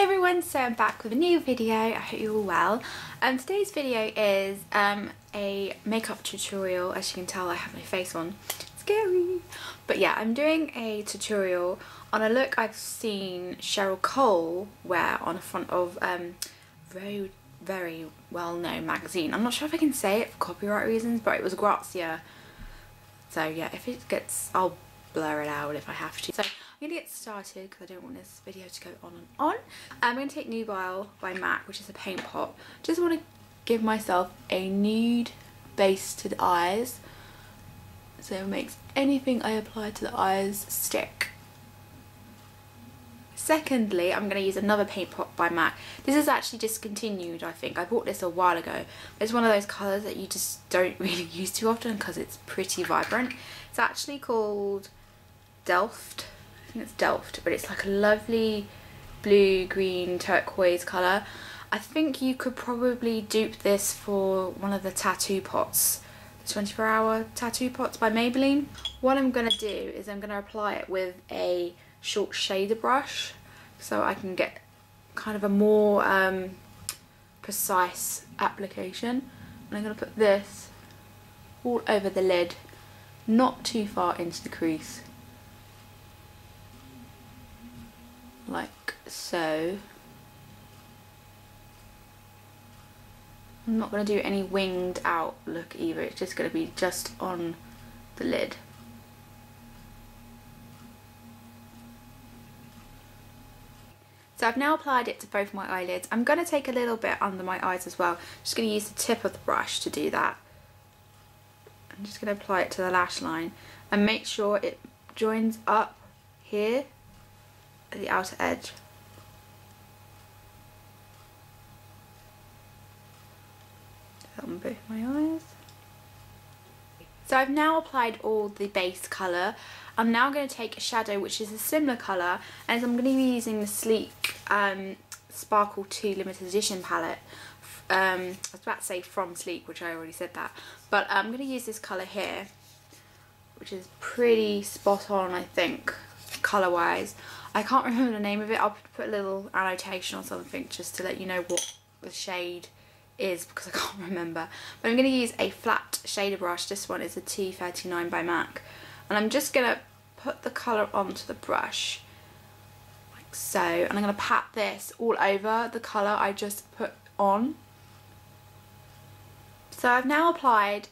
Hey everyone, so I'm back with a new video. I hope you're all well. Today's video is a makeup tutorial. As you can tell, I have my face on. Scary! But yeah, I'm doing a tutorial on a look I've seen Cheryl Cole wear on the front of very well-known magazine. I'm not sure if I can say it for copyright reasons, but it was Grazia. So yeah, if it gets, I'll blur it out if I have to. So I'm going to get started because I don't want this video to go on and on. I'm going to take Nubile by MAC, which is a paint pot. Just want to give myself a nude base to the eyes, so it makes anything I apply to the eyes stick. Secondly, I'm going to use another paint pot by MAC. This is actually discontinued, I think. I bought this a while ago. It's one of those colours that you just don't really use too often because it's pretty vibrant. It's actually called Delft. I think it's Delft, but it's like a lovely blue, green, turquoise colour. I think you could probably dupe this for one of the tattoo pots, the 24-hour tattoo pots by Maybelline. What I'm going to do is I'm going to apply it with a short shader brush so I can get kind of a more precise application. And I'm going to put this all over the lid, not too far into the crease. Like so. I'm not going to do any winged out look either, it's just going to be just on the lid. So I've now applied it to both my eyelids. I'm going to take a little bit under my eyes as well. Just going to use the tip of the brush to do that. I'm just going to apply it to the lash line and make sure it joins up here at the outer edge. That on both my eyes. So I've now applied all the base colour. I'm now going to take a shadow which is a similar colour, and I'm going to be using the Sleek Sparkle 2 limited edition palette. I was about to say from Sleek, which I already said that, but I'm going to use this colour here, which is pretty spot on, I think, colour wise. I can't remember the name of it. I'll put a little annotation or something just to let you know what the shade is because I can't remember. But I'm going to use a flat shader brush. This one is a T39 by MAC. And I'm just going to put the colour onto the brush like so. And I'm going to pat this all over the colour I just put on. So I've now applied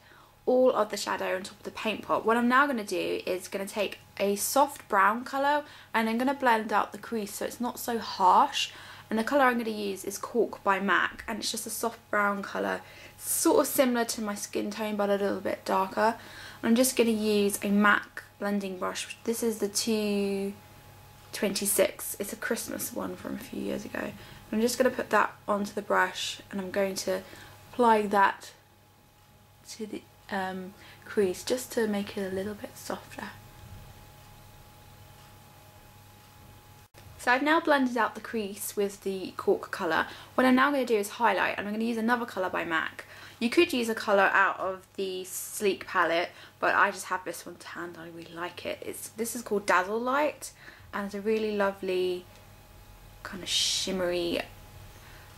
all of the shadow on top of the paint pot. What I'm now going to do is going to take a soft brown colour and I'm going to blend out the crease so it's not so harsh. And the colour I'm going to use is Cork by MAC, and it's just a soft brown colour, sort of similar to my skin tone but a little bit darker. I'm just going to use a MAC blending brush. This is the 226. It's a Christmas one from a few years ago. I'm just going to put that onto the brush and I'm going to apply that to the crease just to make it a little bit softer. So I've now blended out the crease with the Cork colour. What I'm now going to do is highlight, and I'm going to use another colour by MAC. You could use a colour out of the Sleek palette, but I just have this one to hand and I really like it. This is called Dazzle Light, and it's a really lovely kind of shimmery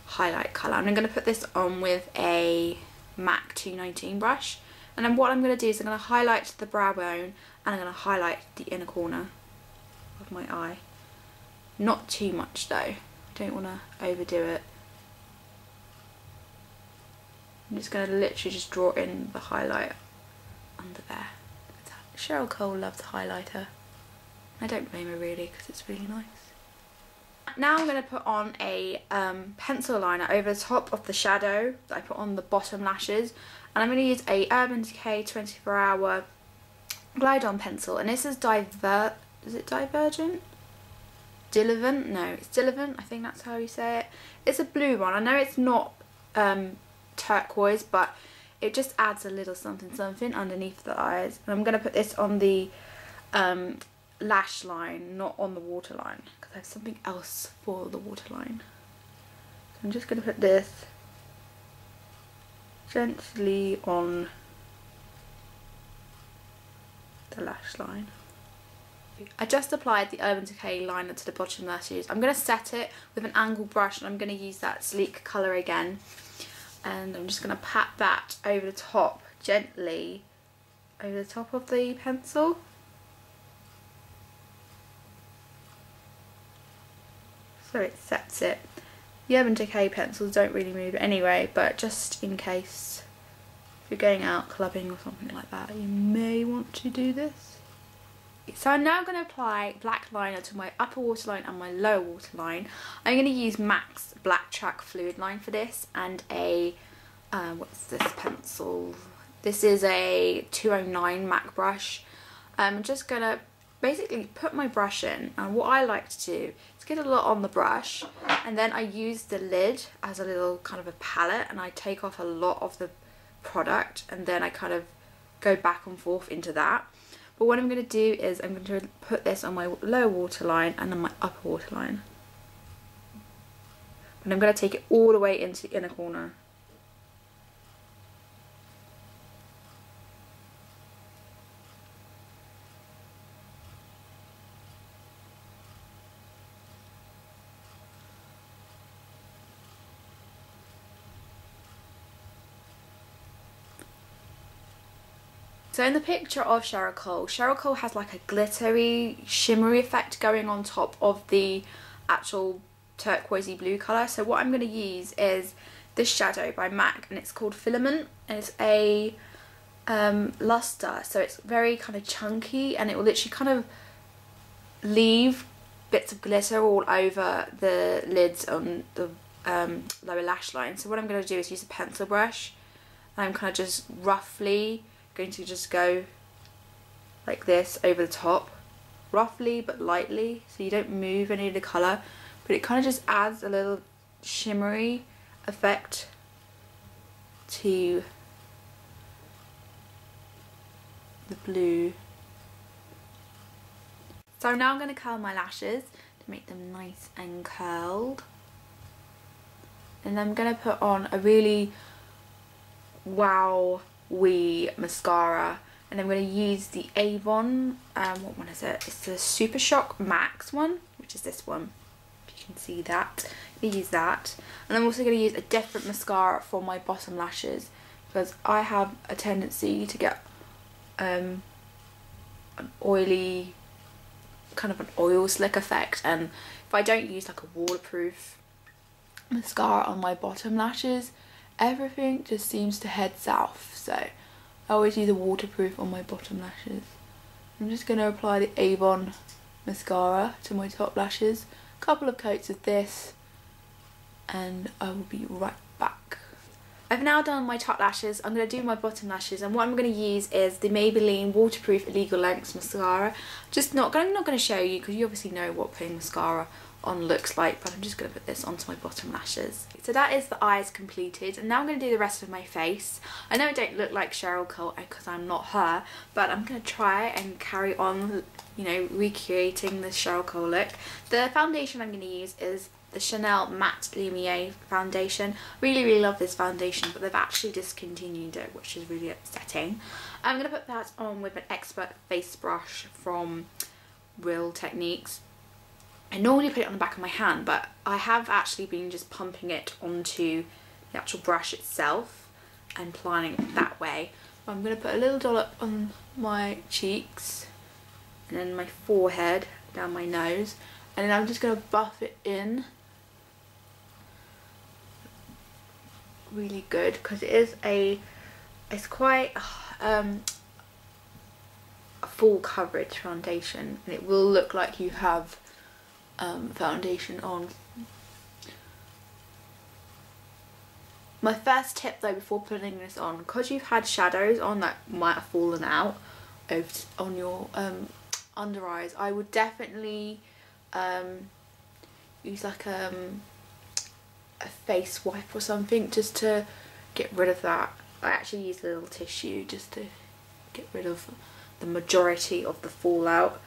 highlight colour. And I'm going to put this on with a MAC 219 brush. And then what I'm going to do is I'm going to highlight the brow bone and I'm going to highlight the inner corner of my eye. Not too much though, I don't want to overdo it. I'm just going to literally just draw in the highlight under there. Cheryl Cole loves a highlighter. I don't blame her really because it's really nice. Now I'm going to put on a pencil liner over the top of the shadow that I put on the bottom lashes. And I'm going to use a Urban Decay 24-hour Glide On pencil. And this is is it Divergent? Dilivant? No, it's Dilivant, I think that's how you say it. It's a blue one. I know it's not turquoise, but it just adds a little something underneath the eyes. And I'm going to put this on the lash line, not on the waterline, because I have something else for the waterline. So I'm just going to put this gently on the lash line. I just applied the Urban Decay liner to the bottom lashes. I'm going to set it with an angled brush, and I'm going to use that sleek colour again. And I'm just going to pat that over the top, gently over the top of the pencil. So it sets it. The Urban Decay pencils don't really move anyway, but just in case, if you're going out clubbing or something like that, you may want to do this. So I'm now going to apply black liner to my upper waterline and my lower waterline. I'm going to use MAC's Black Track Fluid Line for this, and a, what's this pencil? This is a 209 MAC brush. I'm just going to basically put my brush in, and what I like to do is get a lot on the brush, and then I use the lid as a little kind of a palette, and I take off a lot of the product, and then I kind of go back and forth into that. But what I'm going to do is I'm going to put this on my lower waterline and on my upper waterline. And I'm going to take it all the way into the inner corner. So in the picture of Cheryl Cole has like a glittery, shimmery effect going on top of the actual turquoisey blue colour. So what I'm going to use is this shadow by MAC, and it's called Filament, and it's a luster, so it's very kind of chunky, and it will literally kind of leave bits of glitter all over the lids on the lower lash line. So what I'm going to do is use a pencil brush, and I'm kind of just roughly going to just go like this over the top, roughly but lightly, so you don't move any of the colour, but it kind of just adds a little shimmery effect to the blue. So now I'm going to curl my lashes to make them nice and curled, and I'm going to put on a really wee mascara, and I'm going to use the Avon, what one is it? It's the Super Shock Max one, which is this one, if you can see that. I'm going to use that, and I'm also going to use a different mascara for my bottom lashes, because I have a tendency to get an oily, kind of an oil slick effect, and if I don't use like a waterproof mascara on my bottom lashes, everything just seems to head south. So I always use a waterproof on my bottom lashes. I'm just going to apply the Avon mascara to my top lashes, a couple of coats of this, and I will be right back. I've now done my top lashes. I'm going to do my bottom lashes, and what I'm going to use is the Maybelline Waterproof Illegal Lengths mascara. I'm not going to show you because you obviously know what putting mascara on looks like, but I'm just going to put this onto my bottom lashes. So that is the eyes completed, and now I'm going to do the rest of my face. I know I don't look like Cheryl Cole because I'm not her, but I'm going to try and carry on, you know, recreating the Cheryl Cole look. The foundation I'm going to use is the Chanel Matte Lumiere foundation. Really love this foundation, but they've actually discontinued it, which is really upsetting. I'm going to put that on with an Expert face brush from Real Techniques. I normally put it on the back of my hand, but I have actually been just pumping it onto the actual brush itself and applying it that way. I'm going to put a little dollop on my cheeks and then my forehead, down my nose, and then I'm just going to buff it in really good, because it's quite a full coverage foundation, and it will look like you have foundation on. My first tip though before putting this on, because you've had shadows on that might have fallen out on your under eyes, I would definitely use like a face wipe or something just to get rid of that. I actually use a little tissue just to get rid of the majority of the fallout.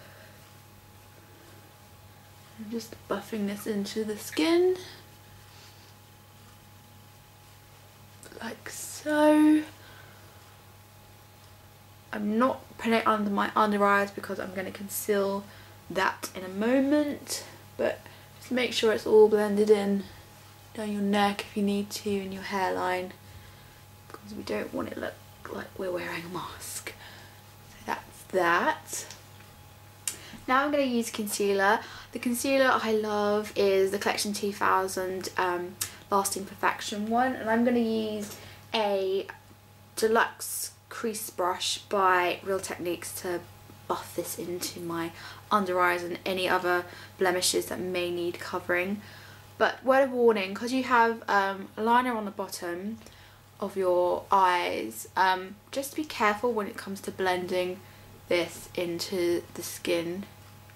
I'm just buffing this into the skin, like so. I'm not putting it under my under eyes because I'm going to conceal that in a moment, but just make sure it's all blended in down your neck if you need to, and your hairline, because we don't want it to look like we're wearing a mask. So that's that. Now I'm going to use concealer. The concealer I love is the Collection 2000 Lasting Perfection one, and I'm going to use a deluxe crease brush by Real Techniques to buff this into my under eyes and any other blemishes that may need covering. But word of warning, because you have a liner on the bottom of your eyes, just be careful when it comes to blending this into the skin,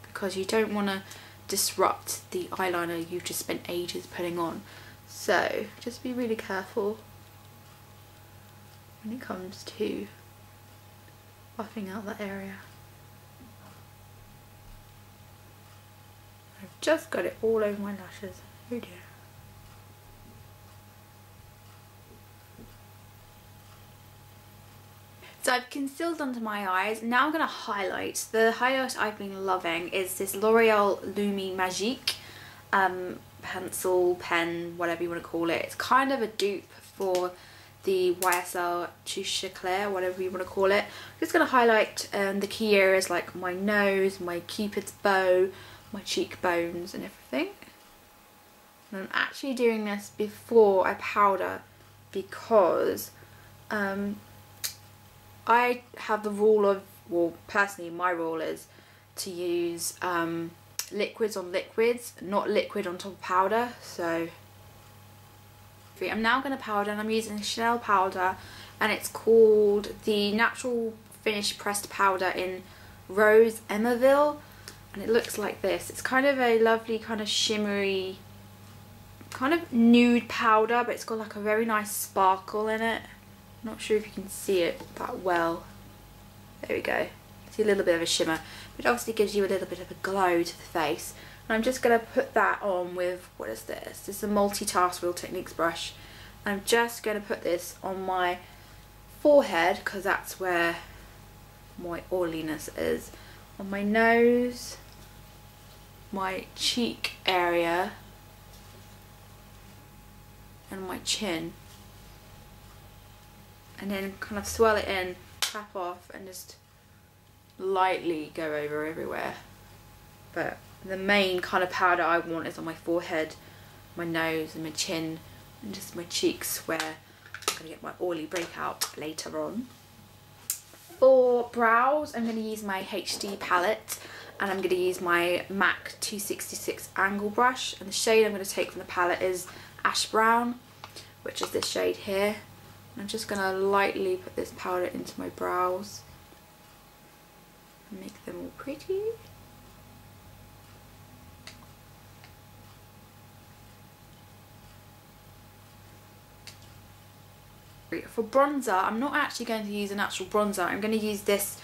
because you don't want to disrupt the eyeliner you've just spent ages putting on. So just be really careful when it comes to buffing out that area. I've just got it all over my lashes. Oh dear. So I've concealed under my eyes. Now I'm going to highlight. The highlight I've been loving is this L'Oreal Lumi Magique pencil, pen, whatever you want to call it. It's kind of a dupe for the YSL Touche Eclair, whatever you want to call it. I'm just going to highlight the key areas like my nose, my cupid's bow, my cheekbones and everything. And I'm actually doing this before I powder because I have the rule of, well, personally my rule is to use liquids on liquids, not liquid on top of powder. So I'm now going to powder, and I'm using Chanel powder, and it's called the Natural Finish Pressed Powder in Rose Emerville, and it looks like this. It's kind of a lovely kind of shimmery, kind of nude powder, but it's got like a very nice sparkle in it. I'm not sure if you can see it that well. There we go. See a little bit of a shimmer, but it obviously gives you a little bit of a glow to the face. And I'm just going to put that on with, what is this? This is a Multitask Real Techniques brush. I'm just going to put this on my forehead because that's where my oiliness is. On my nose, my cheek area, and my chin. And then kind of swirl it in, tap off, and just lightly go over everywhere. But the main kind of powder I want is on my forehead, my nose and my chin, and just my cheeks where I'm going to get my oily breakout later on. For brows, I'm going to use my HD palette, and I'm going to use my MAC 266 angle brush, and the shade I'm going to take from the palette is Ash Brown, which is this shade here. I'm just going to lightly put this powder into my brows and make them all pretty. For bronzer, I'm not actually going to use an actual bronzer. I'm going to use this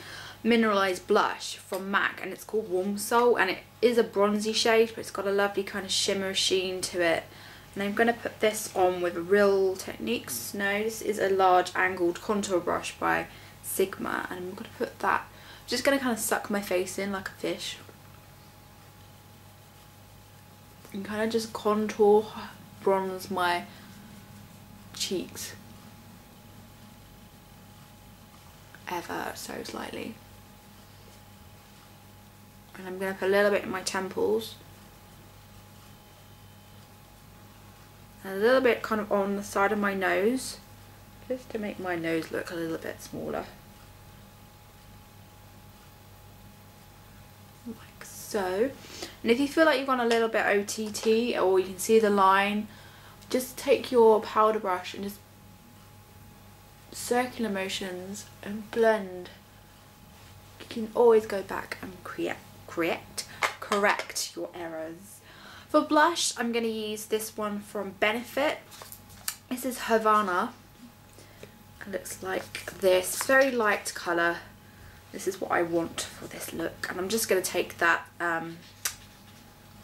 mineralized blush from MAC, and it's called Warm Soul, and it is a bronzy shade, but it's got a lovely kind of shimmer sheen to it. And I'm going to put this on with Real Techniques. No, this is a large angled contour brush by Sigma, and I'm going to put that, just going to kind of suck my face in like a fish and kind of just contour, bronze my cheeks ever so slightly. And I'm going to put a little bit in my temples, and a little bit kind of on the side of my nose, just to make my nose look a little bit smaller, like so. And if you feel like you've gone a little bit OTT, or you can see the line, just take your powder brush and just circular motions and blend. You can always go back and correct your errors. For blush, I'm going to use this one from Benefit. This is Havana. It looks like this. It's very light colour. This is what I want for this look. And I'm just going to take that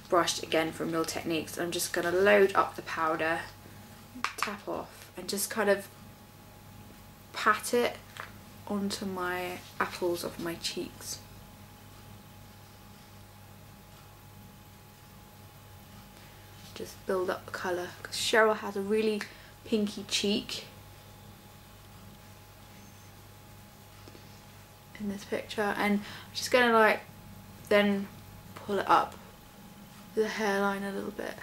brush again from Real Techniques. I'm just going to load up the powder, tap off, and just kind of pat it onto my apples of my cheeks. just build up the colour, because Cheryl has a really pinky cheek in this picture, and I'm just gonna like then pull it up the hairline a little bit.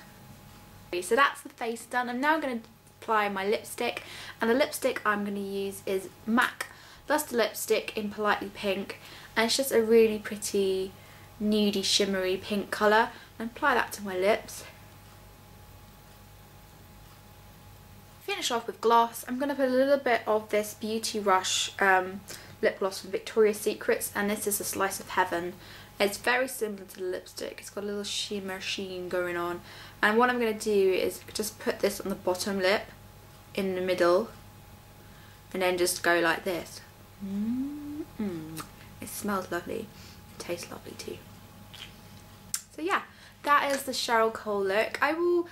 So that's the face done. I'm now going to apply my lipstick, and the lipstick I'm going to use is MAC Luster Lipstick in Politely Pink, and it's just a really pretty nudie shimmery pink colour, and apply that to my lips. Finish off with gloss. I'm going to put a little bit of this Beauty Rush lip gloss from Victoria's Secrets, and this is a Slice of Heaven. It's very similar to the lipstick. It's got a little shimmer sheen going on, and what I'm going to do is just put this on the bottom lip in the middle and then just go like this. It smells lovely. It tastes lovely too. So yeah, that is the Cheryl Cole look. I will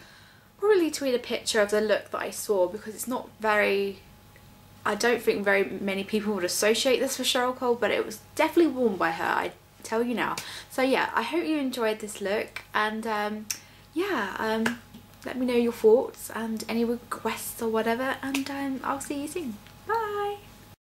probably tweet a picture of the look that I saw, because it's not very, I don't think very many people would associate this with Cheryl Cole, but it was definitely worn by her, I tell you now. So yeah, I hope you enjoyed this look, and let me know your thoughts and any requests or whatever, and I'll see you soon.